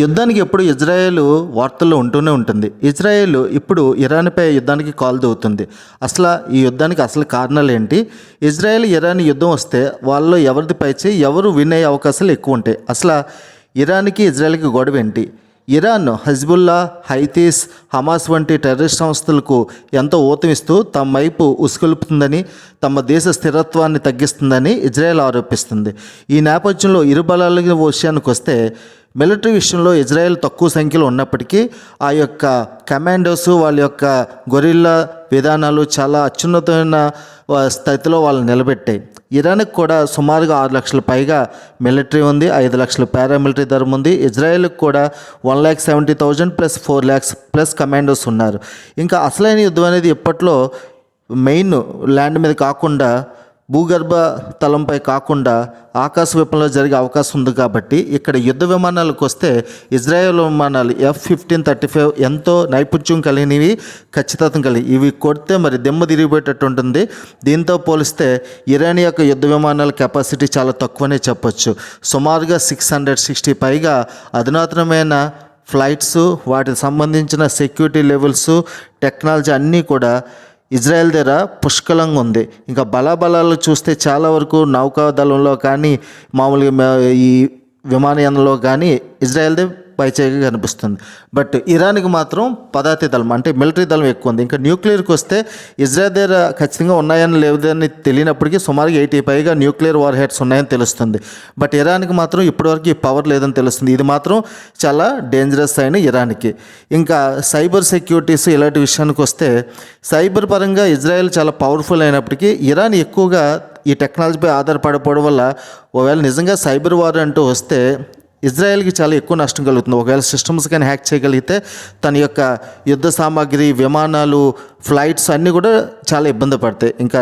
యుద్ధానికి ఎప్పుడు ఇజ్రాయెల్ వార్తల్లో ఉంటూనే ఉంటుంది. ఇజ్రాయెల్ ఇప్పుడు ఇరాన్పై యుద్ధానికి కాలు దూవుతుంది. అసలు ఈ యుద్ధానికి అసలు కారణాలు ఏంటి? ఇజ్రాయెల్ ఇరాన్ యుద్ధం వస్తే వాళ్ళలో ఎవరిది పైచే ఎవరు విన్ అయ్యే అవకాశాలు ఎక్కువ ఉంటాయి. అసలు ఇరాన్కి ఇజ్రాయెల్కి గొడవ ఏంటి? ఇరాన్ హజ్బుల్లా, హైతీస్, హమాస్ వంటి టెర్రరిస్ట్ సంస్థలకు ఎంతో ఊతమిస్తూ తమ వైపు ఉసుకొల్పుతుందని, తమ దేశ స్థిరత్వాన్ని తగ్గిస్తుందని ఇజ్రాయెల్ ఆరోపిస్తుంది. ఈ నేపథ్యంలో ఇరు బలాల విషయానికి వస్తే మిలిటరీ విషయంలో ఇజ్రాయెల్ తక్కువ సంఖ్యలో ఉన్నప్పటికీ ఆ యొక్క కమాండోస్ వాళ్ళ యొక్క గొరిల్లా విధానాలు చాలా అత్యున్నతమైన స్థితిలో వాళ్ళు నిలబెట్టాయి. ఇరాన్కి కూడా సుమారుగా 6 లక్షల పైగా మిలిటరీ ఉంది, 5 లక్షల పారామిలిటరీ దళం ఉంది. ఇజ్రాయెల్కి కూడా 1,70,000 ప్లస్ 4 lakhs ప్లస్ కమాండోస్ ఉన్నారు. ఇంకా అసలైన యుద్ధం అనేది ఇప్పట్లో మెయిన్ ల్యాండ్ మీద కాకుండా భూగర్భ తలంపై కాకుండా ఆకాశ విపంలో జరిగే అవకాశం ఉంది. కాబట్టి ఇక్కడ యుద్ధ విమానాలకు వస్తే ఇజ్రాయెల్ విమానాలు F-15-35 ఎంతో నైపుణ్యం కలిగినవి, ఖచ్చితత్వం కలిగి ఇవి కొడితే మరి దిమ్మ తిరిగిపోయేటట్టు ఉంటుంది. దీంతో పోలిస్తే ఇరాన్ యొక్క యుద్ధ విమానాల కెపాసిటీ చాలా తక్కువనే చెప్పొచ్చు. సుమారుగా 660 పైగా అధునాతనమైన ఫ్లైట్స్, వాటికి సంబంధించిన సెక్యూరిటీ లెవెల్స్, టెక్నాలజీ అన్నీ కూడా ఇజ్రాయెల్ దగ్గర పుష్కలంగా ఉంది. ఇంకా బలాబలాలు చూస్తే చాలా వరకు నౌకాదళంలో కానీ మామూలుగా ఈ విమానయానంలో కానీ ఇజ్రాయెల్దే పైచేయిగా కనిపిస్తుంది. బట్ ఇరాన్కి మాత్రం పదాతి దళం అంటే మిలిటరీ దళం ఎక్కువ ఉంది. ఇంకా న్యూక్లియర్కి వస్తే ఇజ్రాయెల్ దగ్గర ఖచ్చితంగా ఉన్నాయని లేదని తెలియనప్పటికీ సుమారుగా 80 పైగా న్యూక్లియర్ వార్ హెడ్స్ ఉన్నాయని తెలుస్తుంది. బట్ ఇరాన్కి మాత్రం ఇప్పటివరకు ఈ పవర్ లేదని తెలుస్తుంది. ఇది మాత్రం చాలా డేంజరస్ అయిన ఇరాన్కి. ఇంకా సైబర్ సెక్యూరిటీస్ ఇలాంటి విషయానికి వస్తే సైబర్ పరంగా ఇజ్రాయెల్ చాలా పవర్ఫుల్ అయినప్పటికీ ఇరాన్ ఎక్కువగా ఈ టెక్నాలజీపై ఆధారపడిపోవడం వల్ల ఒకవేళ నిజంగా సైబర్ వార్ అంటూ వస్తే ఇజ్రాయెల్కి చాలా ఎక్కువ నష్టం కలుగుతుంది. ఒకవేళ సిస్టమ్స్ కానీ హ్యాక్ చేయగలిగితే తన యొక్క యుద్ధ సామాగ్రి, విమానాలు, ఫ్లైట్స్ అన్నీ కూడా చాలా ఇబ్బంది పడతాయి. ఇంకా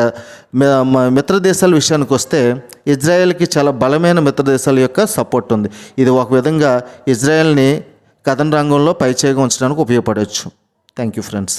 మిత్ర దేశాల విషయానికి వస్తే ఇజ్రాయెల్కి చాలా బలమైన మిత్ర దేశాల యొక్క సపోర్ట్ ఉంది. ఇది ఒక విధంగా ఇజ్రాయెల్ని కథన రంగంలో పైచేయిగా ఉంచడానికి ఉపయోగపడవచ్చు. Thank you friends.